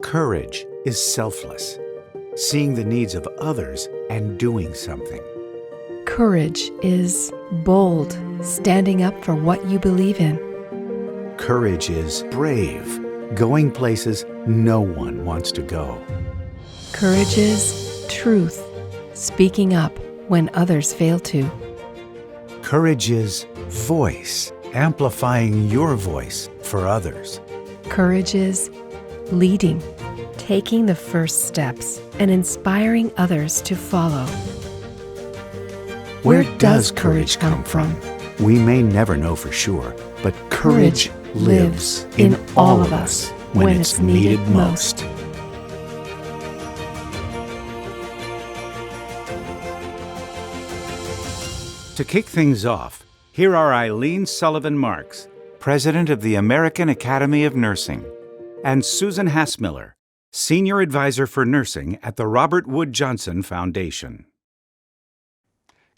Courage is selfless, seeing the needs of others and doing something. Courage is bold, standing up for what you believe in. Courage is brave, going places no one wants to go. Courage is truth, speaking up when others fail to. Courage is voice, amplifying your voice for others. Courage is leading, taking the first steps and inspiring others to follow. Where does courage come from? We may never know for sure, but courage lives in all of us when it's needed most. To kick things off, here are Eileen Sullivan Marks, President of the American Academy of Nursing, and Susan Hassmiller, Senior Advisor for Nursing at the Robert Wood Johnson Foundation.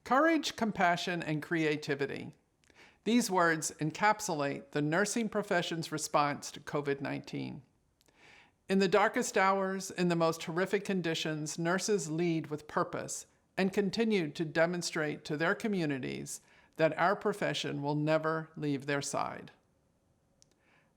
Courage, compassion, and creativity. These words encapsulate the nursing profession's response to COVID-19. In the darkest hours, in the most horrific conditions, nurses lead with purpose and continue to demonstrate to their communities that our profession will never leave their side.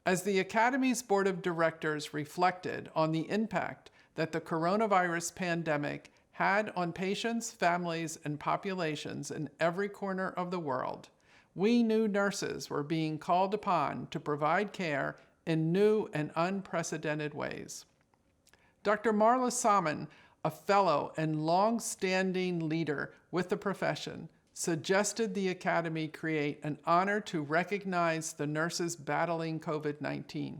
As the Academy's Board of Directors reflected on the impact that the coronavirus pandemic had on patients, families, and populations in every corner of the world, we knew nurses were being called upon to provide care in new and unprecedented ways. Dr. Marla Salmon, a fellow and long-standing leader with the profession, suggested the Academy create an honor to recognize the nurses battling COVID-19.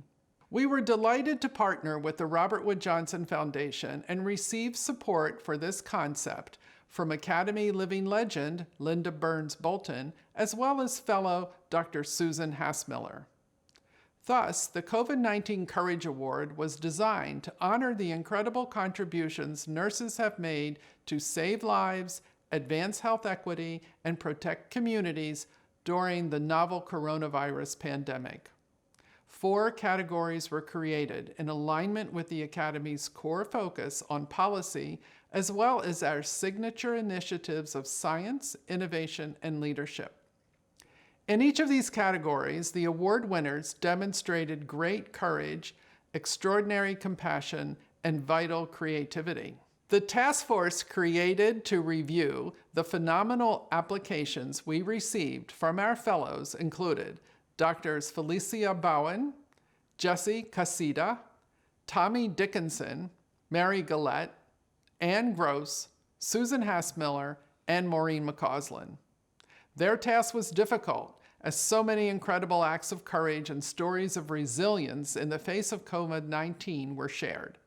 We were delighted to partner with the Robert Wood Johnson Foundation and receive support for this concept from Academy Living legend Linda Burns Bolton, as well as fellow Dr. Susan Hassmiller. Thus, the COVID-19 Courage Award was designed to honor the incredible contributions nurses have made to save lives, advance health equity, and protect communities during the novel coronavirus pandemic. 4 categories were created in alignment with the Academy's core focus on policy, as well as our signature initiatives of science, innovation, and leadership. In each of these categories, the award winners demonstrated great courage, extraordinary compassion, and vital creativity. The task force created to review the phenomenal applications we received from our fellows included Drs. Felicia Bowen, Jesse Casita, Tommy Dickinson, Mary Gillette, Ann Gross, Susan Hassmiller, and Maureen McCausland. Their task was difficult, as so many incredible acts of courage and stories of resilience in the face of COVID-19 were shared.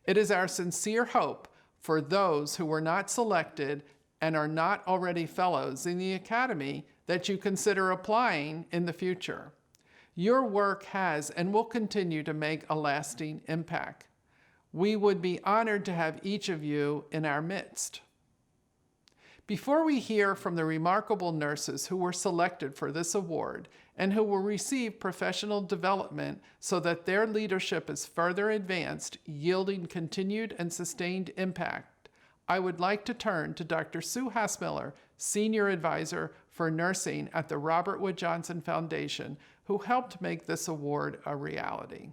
It is our sincere hope for those who were not selected and are not already fellows in the Academy that you consider applying in the future. Your work has and will continue to make a lasting impact. We would be honored to have each of you in our midst. Before we hear from the remarkable nurses who were selected for this award and who will receive professional development so that their leadership is further advanced, yielding continued and sustained impact, I would like to turn to Dr. Sue Hassmiller, Senior Advisor for Nursing at the Robert Wood Johnson Foundation, who helped make this award a reality.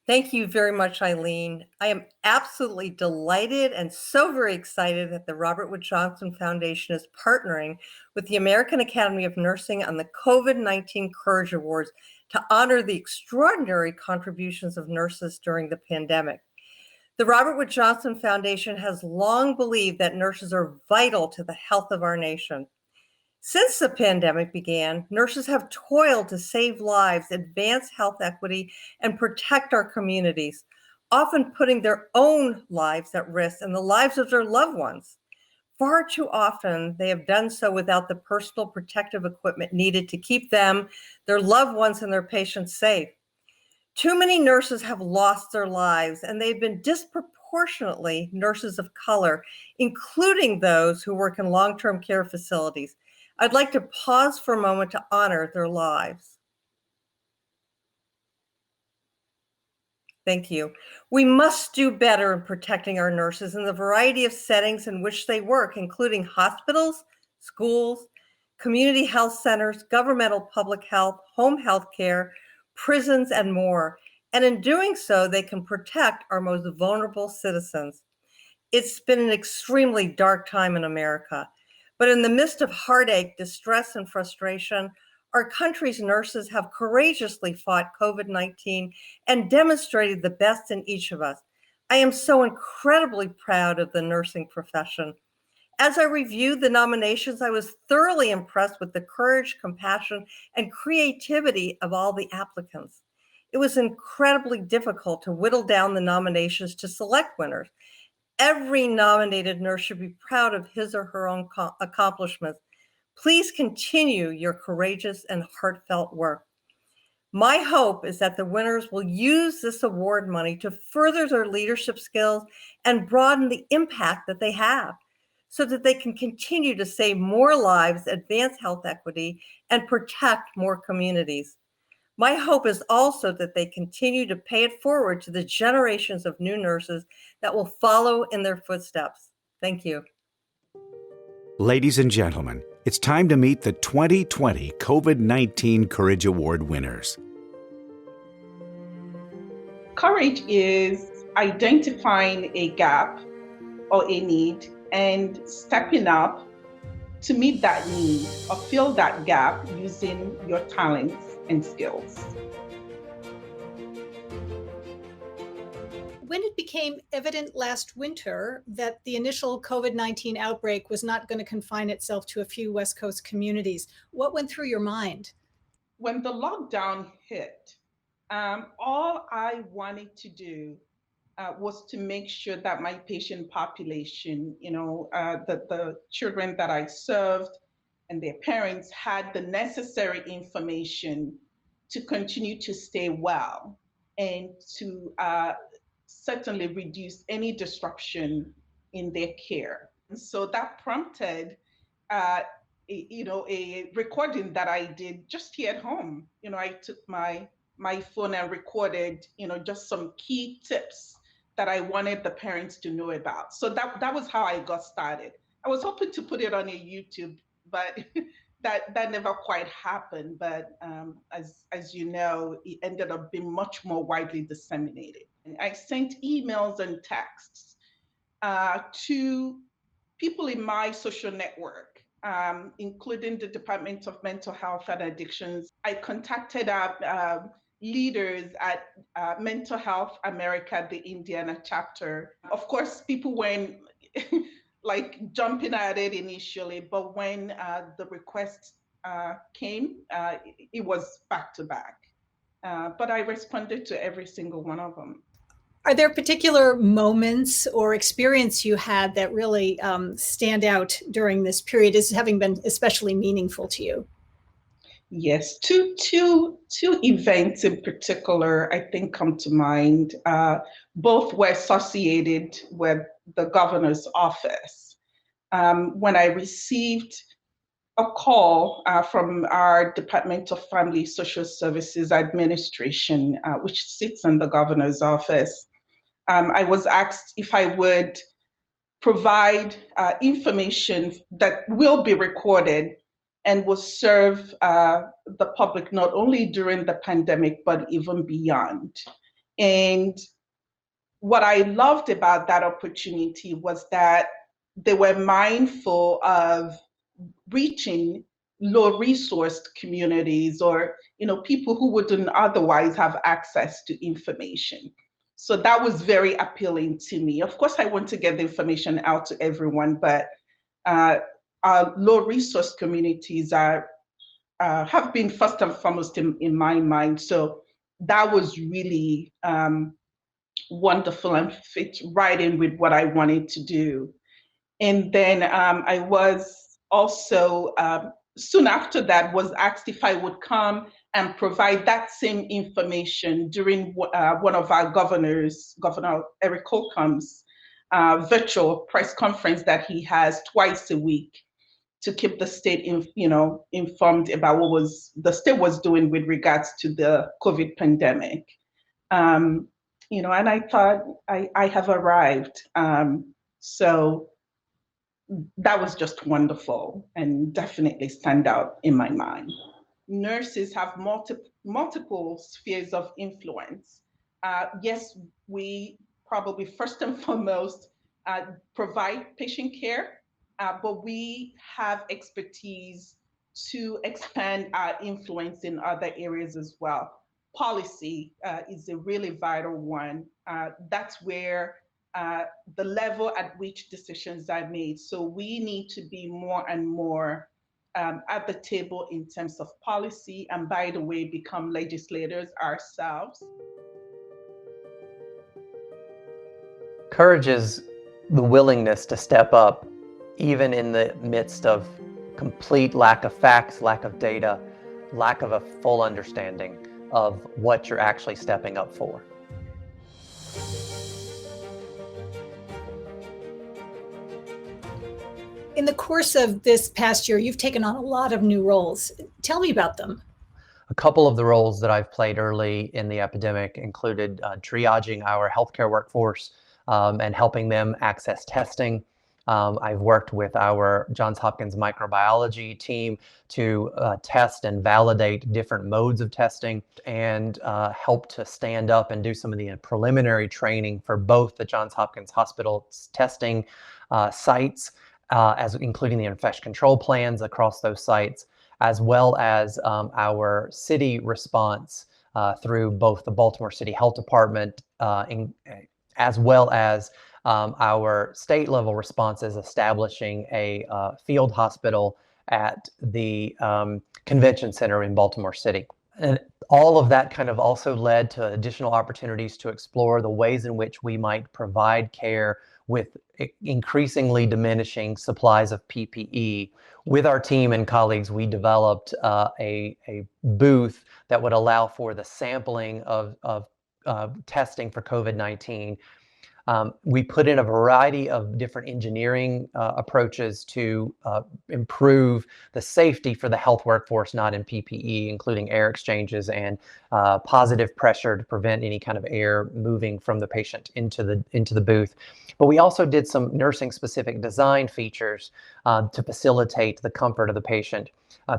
Thank you very much, Eileen. I am absolutely delighted and so very excited that the Robert Wood Johnson Foundation is partnering with the American Academy of Nursing on the COVID-19 Courage Awards to honor the extraordinary contributions of nurses during the pandemic. The Robert Wood Johnson Foundation has long believed that nurses are vital to the health of our nation. Since the pandemic began, nurses have toiled to save lives, advance health equity, and protect our communities, often putting their own lives at risk and the lives of their loved ones. Far too often, they have done so without the personal protective equipment needed to keep them, their loved ones, and their patients safe. Too many nurses have lost their lives, and they've been disproportionately nurses of color, including those who work in long-term care facilities. I'd like to pause for a moment to honor their lives. Thank you. We must do better in protecting our nurses in the variety of settings in which they work, including hospitals, schools, community health centers, governmental public health, home health care, prisons, and more. And in doing so, they can protect our most vulnerable citizens. It's been an extremely dark time in America, but in the midst of heartache, distress, and frustration, our country's nurses have courageously fought COVID-19 and demonstrated the best in each of us. I am so incredibly proud of the nursing profession. As I reviewed the nominations, I was thoroughly impressed with the courage, compassion, and creativity of all the applicants. It was incredibly difficult to whittle down the nominations to select winners. Every nominated nurse should be proud of his or her own accomplishments. Please continue your courageous and heartfelt work. My hope is that the winners will use this award money to further their leadership skills and broaden the impact that they have so that they can continue to save more lives, advance health equity, and protect more communities. My hope is also that they continue to pay it forward to the generations of new nurses that will follow in their footsteps. Thank you. Ladies and gentlemen, it's time to meet the 2020 COVID-19 Courage Award winners. Courage is identifying a gap or a need and stepping up to meet that need or fill that gap using your talents and skills. When it became evident last winter that the initial COVID-19 outbreak was not going to confine itself to a few West Coast communities, what went through your mind? When the lockdown hit, all I wanted to do was to make sure that my patient population, the children that I served and their parents had the necessary information to continue to stay well and to certainly reduce any disruption in their care. And so that prompted a recording that I did just here at home. I took my phone and recorded, just some key tips that I wanted the parents to know about. So that was how I got started. I was hoping to put it on a YouTube, but that never quite happened. But as you know, it ended up being much more widely disseminated. And I sent emails and texts to people in my social network, including the Department of Mental Health and Addictions. I contacted leaders at Mental Health America, the Indiana chapter. Of course, people weren't like jumping at it initially, but when the request came, it was back to back. But I responded to every single one of them. Are there particular moments or experience you had that really stand out during this period as having been especially meaningful to you? Yes, two events in particular I think come to mind. Both were associated with the governor's office. When I received a call from our Department of Family Social Services Administration, which sits in the governor's office, I was asked if I would provide information that will be recorded and will serve the public not only during the pandemic, but even beyond. And what I loved about that opportunity was that they were mindful of reaching low-resourced communities or people who wouldn't otherwise have access to information. So that was very appealing to me. Of course, I want to get the information out to everyone, but our low-resource communities have been first and foremost in my mind. So that was really wonderful and fit right in with what I wanted to do. And then I was also, soon after that, was asked if I would come and provide that same information during one of our Governor Eric Holcomb's virtual press conference that he has twice a week to keep the state informed about what the state was doing with regards to the COVID pandemic. and I thought I have arrived. So that was just wonderful and definitely stand out in my mind. Nurses have multiple spheres of influence. Yes, we probably first and foremost provide patient care, but we have expertise to expand our influence in other areas as well. Policy is a really vital one. That's where the level at which decisions are made. So we need to be more and more at the table in terms of policy, and by the way, become legislators ourselves. Courage is the willingness to step up, even in the midst of complete lack of facts, lack of data, lack of a full understanding of what you're actually stepping up for. In the course of this past year, you've taken on a lot of new roles. Tell me about them. A couple of the roles that I've played early in the epidemic included triaging our healthcare workforce and helping them access testing. I've worked with our Johns Hopkins microbiology team to test and validate different modes of testing, and help to stand up and do some of the preliminary training for both the Johns Hopkins Hospital's testing sites, as including the infection control plans across those sites, as well as our city response through both the Baltimore City Health Department, as well as our state level responses, establishing a field hospital at the convention center in Baltimore City. And all of that kind of also led to additional opportunities to explore the ways in which we might provide care with increasingly diminishing supplies of PPE. With our team and colleagues, we developed a booth that would allow for the sampling of testing for COVID-19. We put in a variety of different engineering approaches to improve the safety for the health workforce not in PPE, including air exchanges and positive pressure to prevent any kind of air moving from the patient into the booth. But we also did some nursing-specific design features to facilitate the comfort of the patient.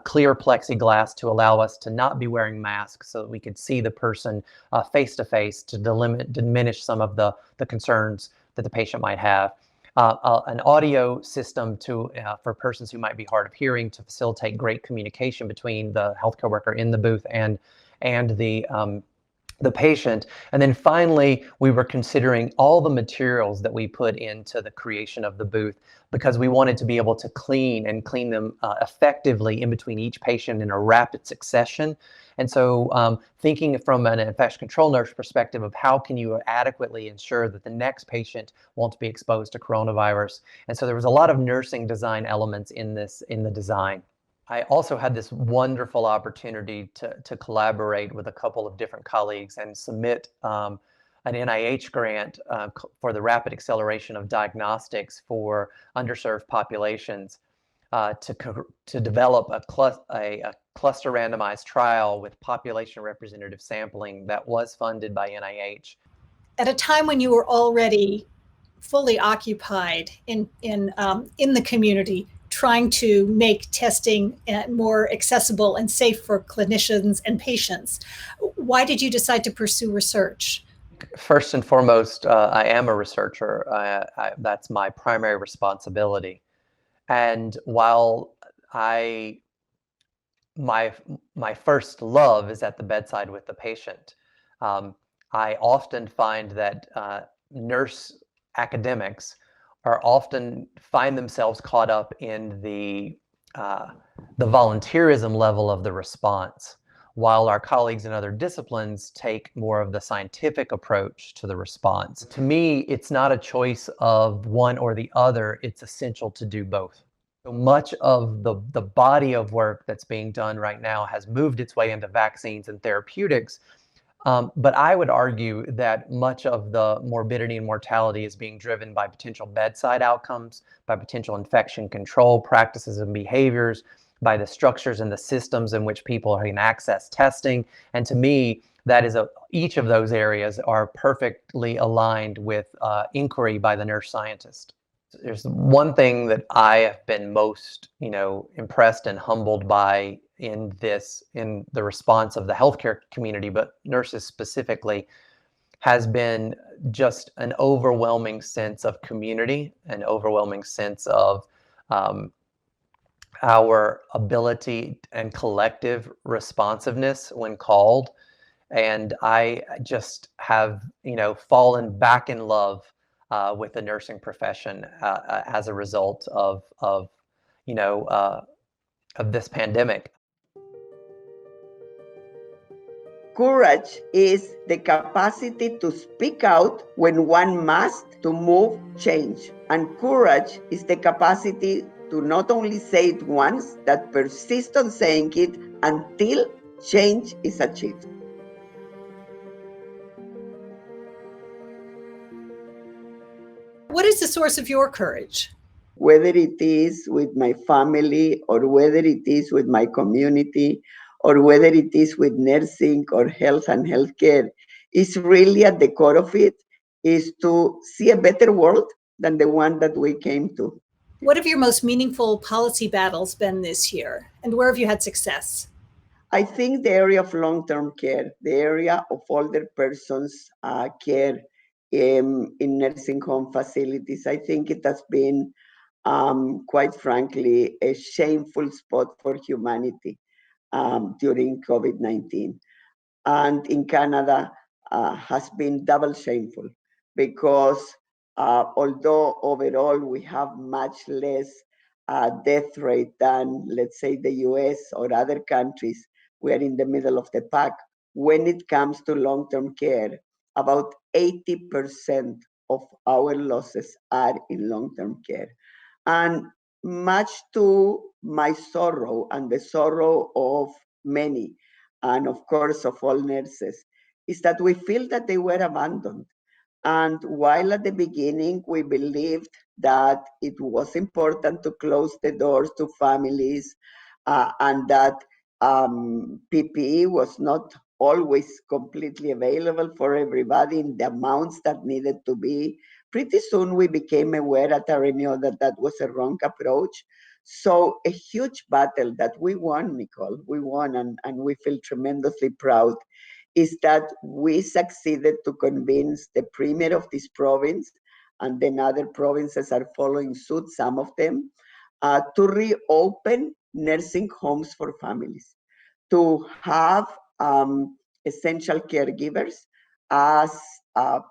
Clear plexiglass to allow us to not be wearing masks so that we could see the person face to face to diminish some of the concerns that the patient might have. An audio system for persons who might be hard of hearing to facilitate great communication between the healthcare worker in the booth and the patient. And then finally, we were considering all the materials that we put into the creation of the booth, because we wanted to be able to clean them effectively in between each patient in a rapid succession. And so thinking from an infection control nurse perspective of how can you adequately ensure that the next patient won't be exposed to coronavirus. And so there was a lot of nursing design elements in the design. I also had this wonderful opportunity to collaborate with a couple of different colleagues and submit an NIH grant for the rapid acceleration of diagnostics for underserved populations to develop a cluster randomized trial with population representative sampling that was funded by NIH. At a time when you were already fully occupied in the community, trying to make testing more accessible and safe for clinicians and patients, why did you decide to pursue research? First and foremost, I am a researcher. That's my primary responsibility. And while my first love is at the bedside with the patient, I often find that nurse academics find themselves caught up in the volunteerism level of the response, while our colleagues in other disciplines take more of the scientific approach to the response. To me, it's not a choice of one or the other. It's essential to do both. So much of the body of work that's being done right now has moved its way into vaccines and therapeutics. But I would argue that much of the morbidity and mortality is being driven by potential bedside outcomes, by potential infection control practices and behaviors, by the structures and the systems in which people can access testing. And to me, that is each of those areas are perfectly aligned with inquiry by the nurse scientist. There's one thing that I have been most, impressed and humbled by in the response of the healthcare community, but nurses specifically, has been just an overwhelming sense of community, an overwhelming sense of our ability and collective responsiveness when called. And I just have, fallen back in love with the nursing profession as a result of this pandemic. Courage is the capacity to speak out when one must to move change. And courage is the capacity to not only say it once, that persist on saying it until change is achieved. What is the source of your courage? Whether it is with my family or whether it is with my community or whether it is with nursing or health and healthcare, is really at the core of it is to see a better world than the one that we came to. What have your most meaningful policy battles been this year, and where have you had success? I think the area of long-term care, the area of older persons care in nursing home facilities, I think it has been, quite frankly, a shameful spot for humanity during COVID-19. And in Canada has been double shameful because although overall we have much less death rate than, let's say, the US or other countries, we are in the middle of the pack. When it comes to long-term care, about 80% of our losses are in long-term care. And much to my sorrow and the sorrow of many, and of course of all nurses, is that we feel that they were abandoned. And while at the beginning we believed that it was important to close the doors to families and that PPE was not always completely available for everybody in the amounts that needed to be, pretty soon we became aware at RNO that that was a wrong approach. So a huge battle that we won, Nicole, we won, and we feel tremendously proud, is that we succeeded to convince the premier of this province, and then other provinces are following suit, some of them, to reopen nursing homes for families, to have essential caregivers as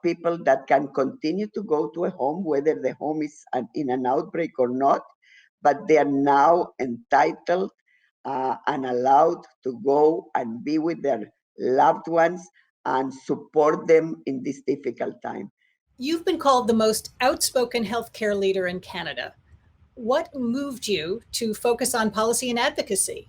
people that can continue to go to a home, whether the home is in an outbreak or not, but they are now entitled and allowed to go and be with their loved ones and support them in this difficult time. You've been called the most outspoken healthcare leader in Canada. What moved you to focus on policy and advocacy?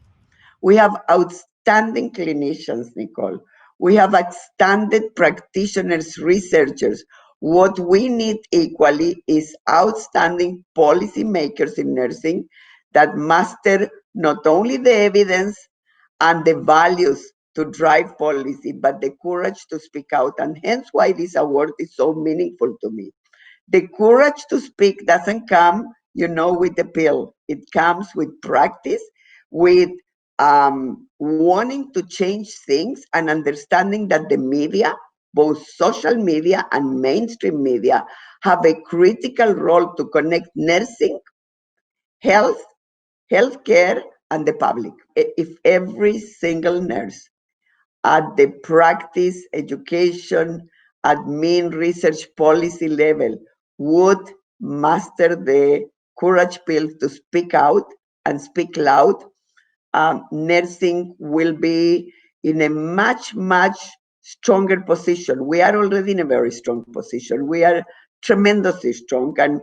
We have outstanding clinicians, Nicole. We have outstanding practitioners, researchers. What we need equally is outstanding policymakers in nursing that master not only the evidence and the values to drive policy, but the courage to speak out. And hence why this award is so meaningful to me. The courage to speak doesn't come, with the pill. It comes with practice, with wanting to change things and understanding that the media, both social media and mainstream media, have a critical role to connect nursing, health, healthcare, and the public. If every single nurse at the practice, education, admin, research policy level would master the courage pill to speak out and speak loud, nursing will be in a much, much stronger position. We are already in a very strong position. We are tremendously strong. And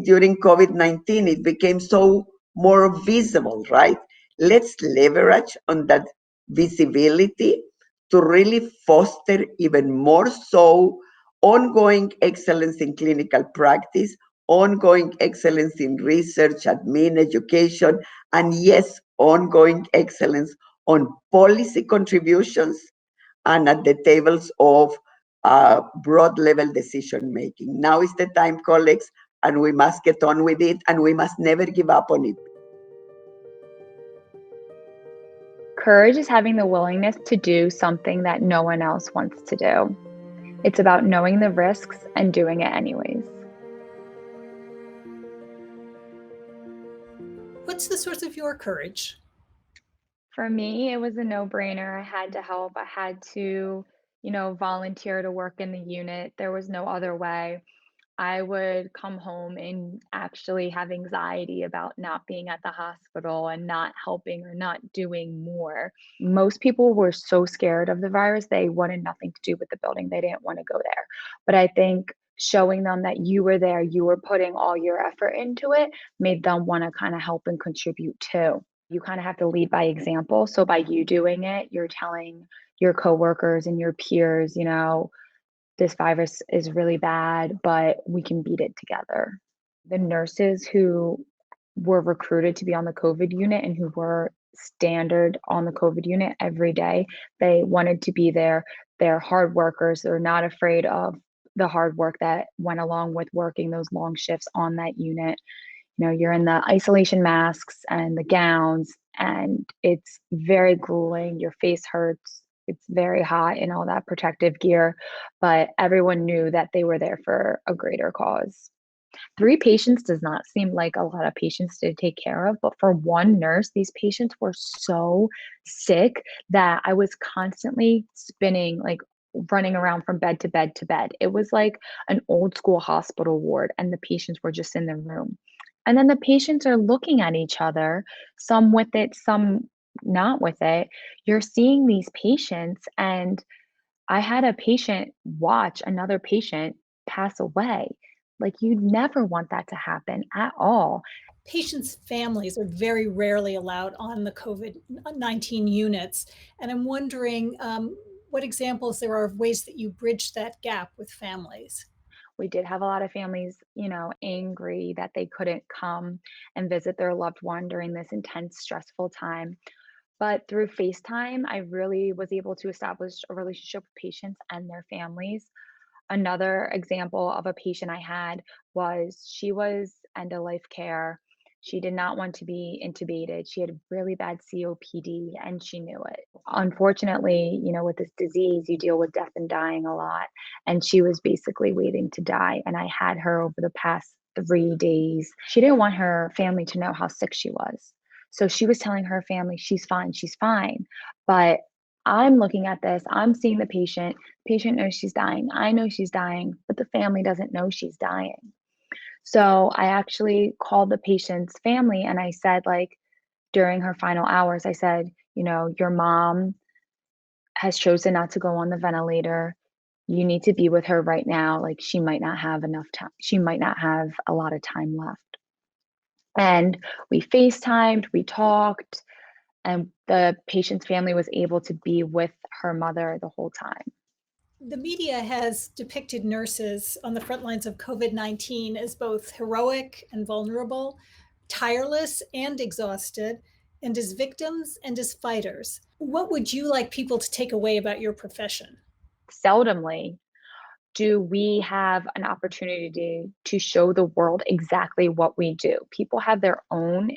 during COVID-19, it became so more visible, right? Let's leverage on that visibility to really foster even more so ongoing excellence in clinical practice, ongoing excellence in research, admin, education, and yes, ongoing excellence on policy contributions and at the tables of broad level decision making. Now is the time, colleagues, and we must get on with it, and we must never give up on it. Courage is having the willingness to do something that no one else wants to do. It's about knowing the risks and doing it anyways. What's the source of your courage? For me, it was a no-brainer. I had to help. I had to, volunteer to work in the unit. There was no other way. I would come home and actually have anxiety about not being at the hospital and not helping or not doing more. Most people were so scared of the virus, they wanted nothing to do with the building. They didn't want to go there. But I think showing them that you were there, you were putting all your effort into it, made them want to kind of help and contribute too. You kind of have to lead by example. So by you doing it, you're telling your coworkers and your peers, this virus is really bad, but we can beat it together. The nurses who were recruited to be on the COVID unit and who were standard on the COVID unit every day, they wanted to be there. They're hard workers. They're not afraid of the hard work that went along with working those long shifts on that unit. You're in the isolation masks and the gowns, and it's very grueling. Your face hurts. It's very hot in all that protective gear, but everyone knew that they were there for a greater cause. 3 patients does not seem like a lot of patients to take care of, but for one nurse, these patients were so sick that I was constantly spinning, like running around from bed to bed to bed. It was like an old school hospital ward, and the patients were just in the room. And then the patients are looking at each other, some with it, some not with it. You're seeing these patients, and I had a patient watch another patient pass away. Like, you'd never want that to happen at all. Patients' families are very rarely allowed on the COVID-19 units. And I'm wondering what examples there are of ways that you bridge that gap with families. We did have a lot of families, angry that they couldn't come and visit their loved one during this intense, stressful time. But through FaceTime, I really was able to establish a relationship with patients and their families. Another example of a patient I had was she was end of life care. She did not want to be intubated. She had really bad COPD and she knew it. Unfortunately, with this disease, you deal with death and dying a lot. And she was basically waiting to die. And I had her over the past 3 days. She didn't want her family to know how sick she was. So she was telling her family, she's fine, she's fine. But I'm looking at this, I'm seeing the patient. Patient knows she's dying. I know she's dying, but the family doesn't know she's dying. So I actually called the patient's family and I said, like, during her final hours, I said, your mom has chosen not to go on the ventilator. You need to be with her right now. Like, she might not have enough time. She might not have a lot of time left. And we FaceTimed, we talked, and the patient's family was able to be with her mother the whole time. The media has depicted nurses on the front lines of COVID-19 as both heroic and vulnerable, tireless and exhausted, and as victims and as fighters. What would you like people to take away about your profession? Seldomly do we have an opportunity to show the world exactly what we do. People have their own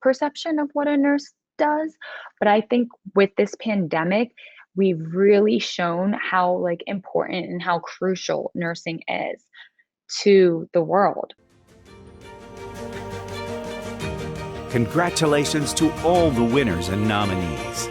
perception of what a nurse does, but I think with this pandemic, we've really shown how important and how crucial nursing is to the world. Congratulations to all the winners and nominees.